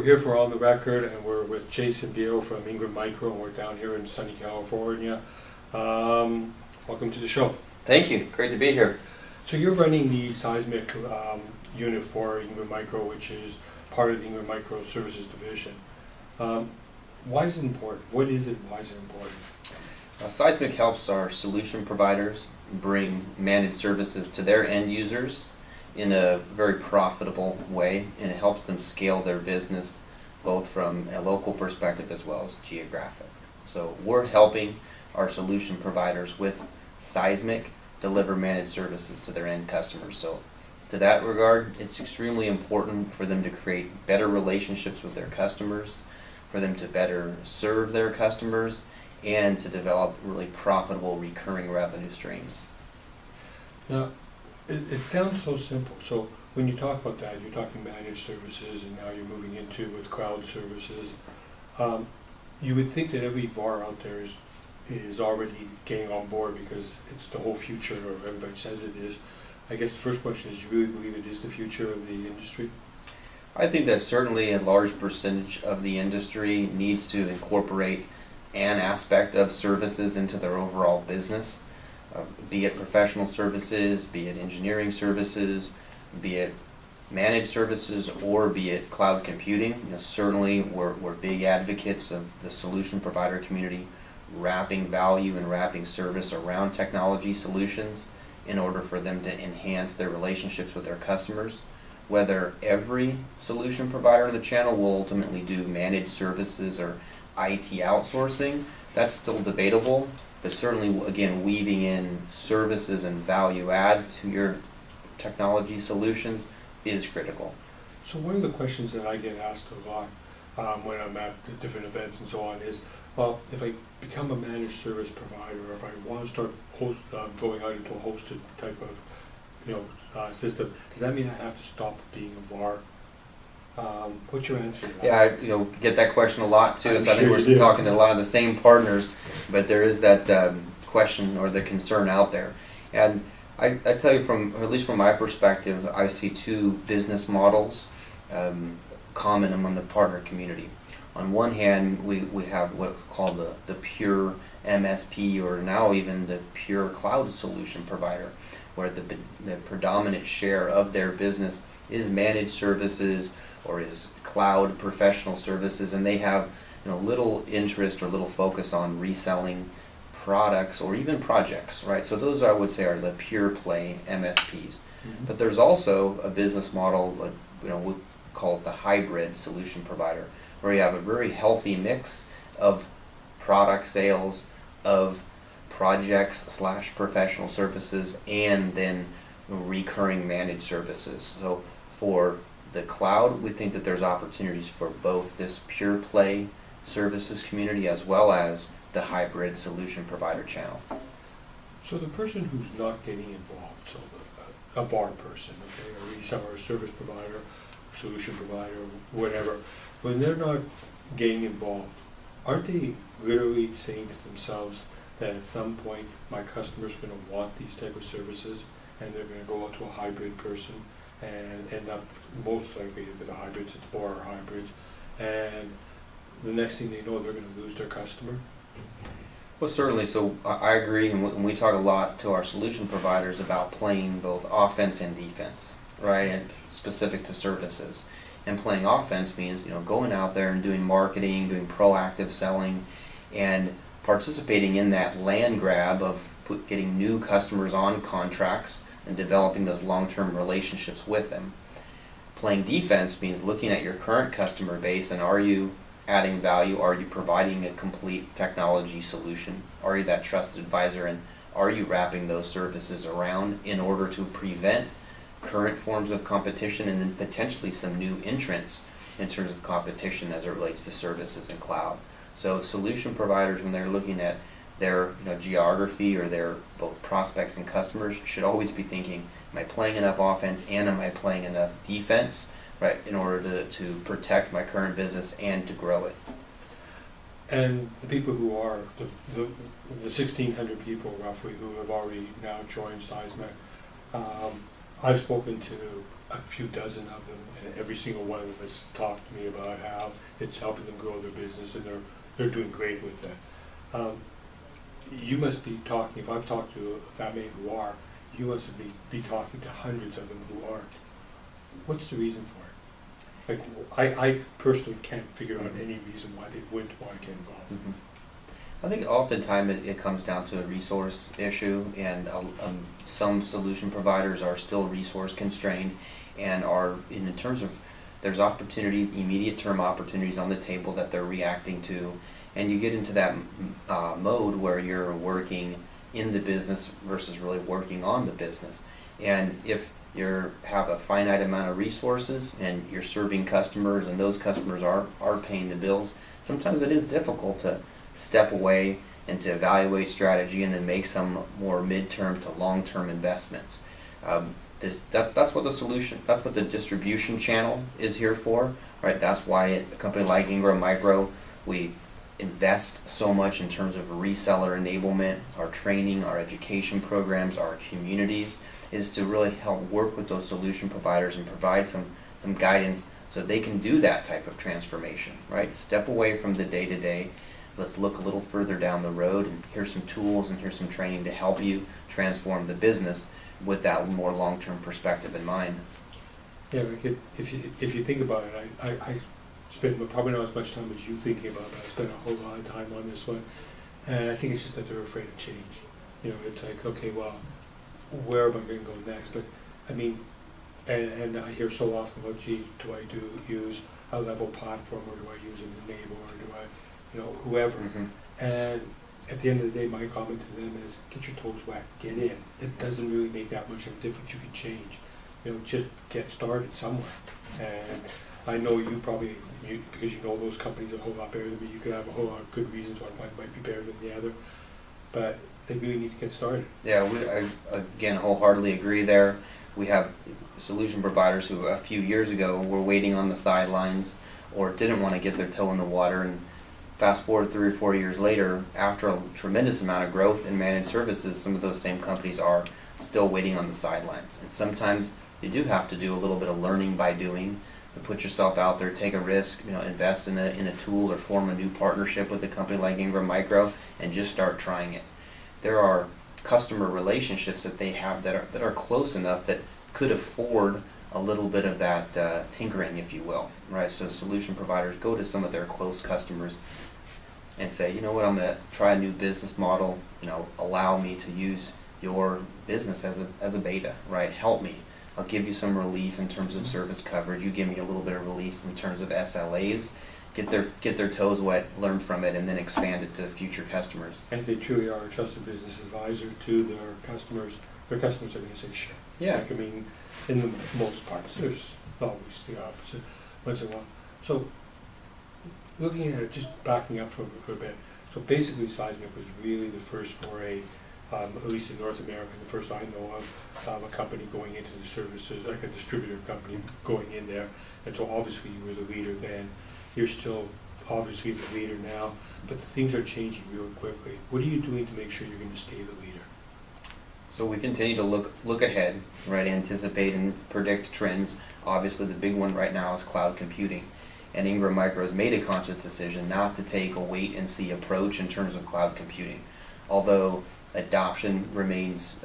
we're here for On the Record, and we're with Jason Beal from Ingram Micro, and we're down here in sunny California. Welcome to the show. Thank you. Great to be here. So you're running the seismic unit for Ingram Micro, which is part of the Ingram Micro Services Division. Why is it important? What is it? Why is it important? Seismic helps our solution providers bring managed services to their end users in a very profitable way, and it helps them scale their business both from a local perspective as well as geographic. So we're helping our solution providers with seismic deliver managed services to their end customers. So to that regard, it's extremely important for them to create better relationships with their customers, for them to better serve their customers, and to develop really profitable recurring revenue streams. Now, it sounds so simple. So when you talk about that, you're talking managed services, and now you're moving into with cloud services. You would think that every VAR out there is already getting on board because it's the whole future, or everybody says it is. I guess the first question is, do you really believe it is the future of the industry? I think that certainly a large percentage of the industry needs to incorporate an aspect of services into their overall business, be it professional services, be it engineering services, be it managed services, or be it cloud computing. Certainly we're big advocates of the solution provider community wrapping value and wrapping service around technology solutions in order for them to enhance their relationships with their customers. Whether every solution provider in the channel will ultimately do managed services or IT outsourcing, that's still debatable, but certainly, again, weaving in services and value add to your technology solutions is critical. So one of the questions that I get asked a lot when I'm at different events and so on is, well, if I become a managed service provider, or if I want to start going out into a hosted type of system, does that mean I have to stop being a VAR? What's your answer to that? Yeah, I get that question a lot too. So I think we're do. talking to a lot of the same partners, but there is that question or the concern out there. And I tell you, at least from my perspective, I see two business models common among the partner community. On one hand, we have what's called the pure MSP, or now even the pure cloud solution provider, where the predominant share of their business is managed services or is cloud professional services, and they have little interest or little focus on reselling products or even projects, right? So those, I would say, are the pure play MSPs. Mm-hmm. But there's also a business model, we call it the hybrid solution provider, where you have a very healthy mix of product sales, of projects / professional services, and then recurring managed services. So for the cloud, we think that there's opportunities for both this pure play services community as well as the hybrid solution provider channel. So the person who's not getting involved, so a VAR person, okay, a reseller, a service provider, solution provider, whatever, when they're not getting involved, aren't they literally saying to themselves that at some point my customer's going to want these type of services, and they're going to go out to a hybrid person and end up most likely with the hybrids, it's more hybrids, and the next thing they know, they're going to lose their customer? Well, certainly. So I agree, and we talk a lot to our solution providers about playing both offense and defense, right, and specific to services. And playing offense means going out there and doing marketing, doing proactive selling, and participating in that land grab of getting new customers on contracts and developing those long-term relationships with them. Playing defense means looking at your current customer base, and are you adding value? Are you providing a complete technology solution? Are you that trusted advisor, and are you wrapping those services around in order to prevent current forms of competition and then potentially some new entrants in terms of competition as it relates to services and cloud? So solution providers, when they're looking at their geography or their both prospects and customers, should always be thinking, am I playing enough offense and am I playing enough defense, right, in order to protect my current business and to grow it? And the people who are, the 1,600 people roughly who have already now joined Seismic, I've spoken to a few dozen of them, and every single one of them has talked to me about how it's helping them grow their business, and they're doing great with it. You must be talking, if I've talked to that many who are, you must be talking to hundreds of them who aren't. What's the reason for it? Like, I personally can't figure out any reason why they wouldn't want to get involved. Mm-hmm. I think oftentimes it comes down to a resource issue, and some solution providers are still resource constrained, and are in terms of there's opportunities, immediate term opportunities on the table that they're reacting to, and you get into that mode where you're working in the business versus really working on the business. And if you have a finite amount of resources and you're serving customers and those customers are paying the bills, sometimes it is difficult to step away and to evaluate strategy and then make some more midterm to long-term investments. That's what the solution, that's what the distribution channel is here for, right? That's why a company like Ingram Micro, we invest so much in terms of reseller enablement, our training, our education programs, our communities, is to really help work with those solution providers and provide some guidance so they can do that type of transformation, right? Step away from the day-to-day. Let's look a little further down the road, and here's some tools and here's some training to help you transform the business with that more long-term perspective in mind. Yeah, like if you think about it, I spend probably not as much time as you thinking about it. I spend a whole lot of time on this one, and I think it's just that they're afraid of change. You know, it's like, okay, well, where am I going to go next? But I mean, and I hear so often, well, gee, do I use a level platform, or do I use an enable, or do I, whoever. Mm-hmm. And at the end of the day, my comment to them is, get your toes wet, get in. It doesn't really make that much of a difference. You can change. Just get started somewhere. And I know you probably, because you know those companies a whole lot better than me, you could have a whole lot of good reasons why one might be better than the other. But they really need to get started. Yeah, I again wholeheartedly agree there. We have solution providers who a few years ago were waiting on the sidelines or didn't want to get their toe in the water, and fast forward 3 or 4 years later, after a tremendous amount of growth in managed services, some of those same companies are still waiting on the sidelines. And sometimes you do have to do a little bit of learning by doing, to put yourself out there, take a risk, invest in a tool or form a new partnership with a company like Ingram Micro and just start trying it. There are customer relationships that they have that are close enough that could afford a little bit of that tinkering, if you will, right? So solution providers go to some of their close customers and say, you know what, I'm going to try a new business model, allow me to use your business as a beta, right? Help me. I'll give you some relief in terms of service coverage. You give me a little bit of relief in terms of SLAs. Get their toes wet, learn from it, and then expand it to future customers. And they truly are a trusted business advisor to their customers are going to say, sure. Yeah. Like, I mean, in the most parts, there's always the opposite once in a while. So, looking at it, just backing up for a bit. So basically, Seismic was really the first foray, at least in North America, the first I know of a company going into the services, like a distributor company going in there. And so obviously you were the leader then. You're still obviously the leader now, but the things are changing really quickly. What are you doing to make sure you're going to stay the leader? So we continue to look ahead, right? Anticipate and predict trends. Obviously, the big one right now is cloud computing, and Ingram Micro has made a conscious decision not to take a wait and see approach in terms of cloud computing. Although adoption remains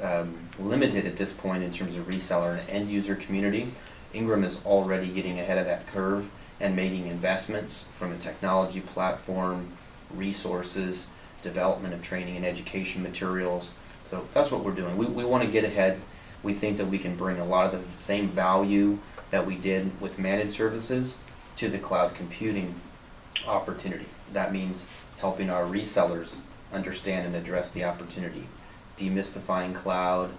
limited at this point in terms of reseller and end user community, Ingram is already getting ahead of that curve and making investments from a technology platform, resources, development of training and education materials. So that's what we're doing. We want to get ahead. We think that we can bring a lot of the same value that we did with managed services to the cloud computing opportunity. That means helping our resellers understand and address the opportunity, demystifying cloud,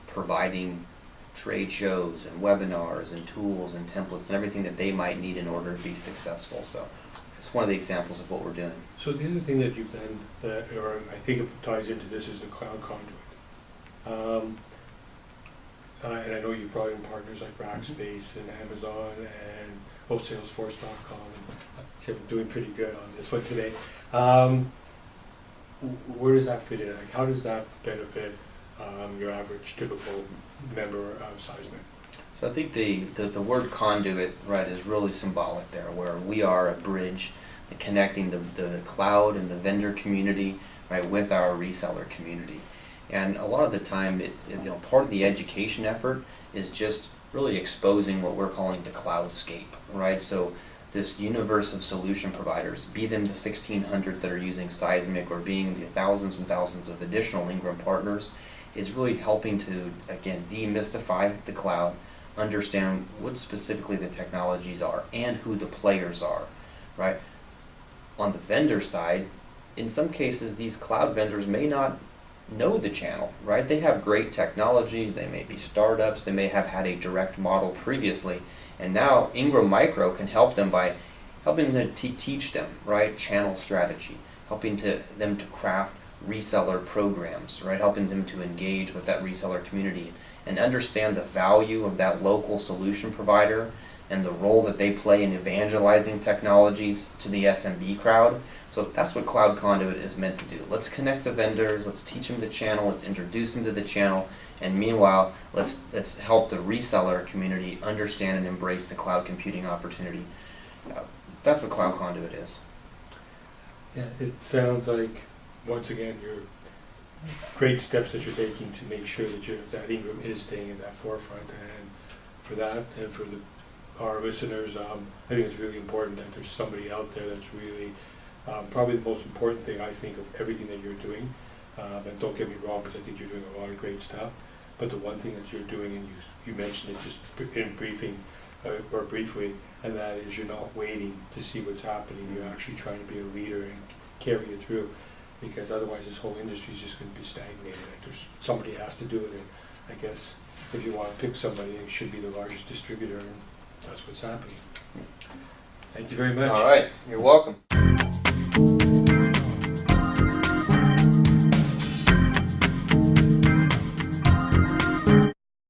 providing trade shows and webinars and tools and templates and everything that they might need in order to be successful. So it's one of the examples of what we're doing. So the other thing that you've done, or I think it ties into this, is the cloud conduit. And I know you've brought in partners like Rackspace and Amazon and Salesforce.com. So we're doing pretty good on this one today. Where does that fit in? Like, how does that benefit your average typical member of Seismic? So So I think the word conduit, right, is really symbolic there, where we are a bridge connecting the cloud and the vendor community, right, with our reseller community. And a lot of the time, it's, you know, part of the education effort is just really exposing what we're calling the cloudscape, right? So this universe of solution providers, be them the 1,600 that are using Seismic or being the thousands and thousands of additional Ingram partners, is really helping to, again, demystify the cloud, understand what specifically the technologies are and who the players are, right? On the vendor side, in some cases, these cloud vendors may not know the channel, right? They have great technology, they may be startups, they may have had a direct model previously, and now Ingram Micro can help them by helping them to teach them, right, channel strategy, helping them to craft reseller programs, right, helping them to engage with that reseller community and understand the value of that local solution provider and the role that they play in evangelizing technologies to the SMB crowd. So that's what Cloud Conduit is meant to do. Let's connect the vendors, let's teach them the channel, let's introduce them to the channel, and meanwhile, let's help the reseller community understand and embrace the cloud computing opportunity. That's what Cloud Conduit is. Yeah, it sounds like, once again, you're great steps that you're taking to make sure that Ingram is staying in that forefront, and for that and for our listeners, I think it's really important that there's somebody out there that's really probably the most important thing, I think, of everything that you're doing. And don't get me wrong, because I think you're doing a lot of great stuff. But the one thing that you're doing, and you mentioned it just in briefing or briefly, and that is you're not waiting to see what's happening. You're actually trying to be a leader and carry it through, because otherwise this whole industry is just going to be stagnated. Like somebody has to do it, and I guess if you want to pick somebody, it should be the largest distributor, and that's what's happening. Thank you very much. All right, you're welcome.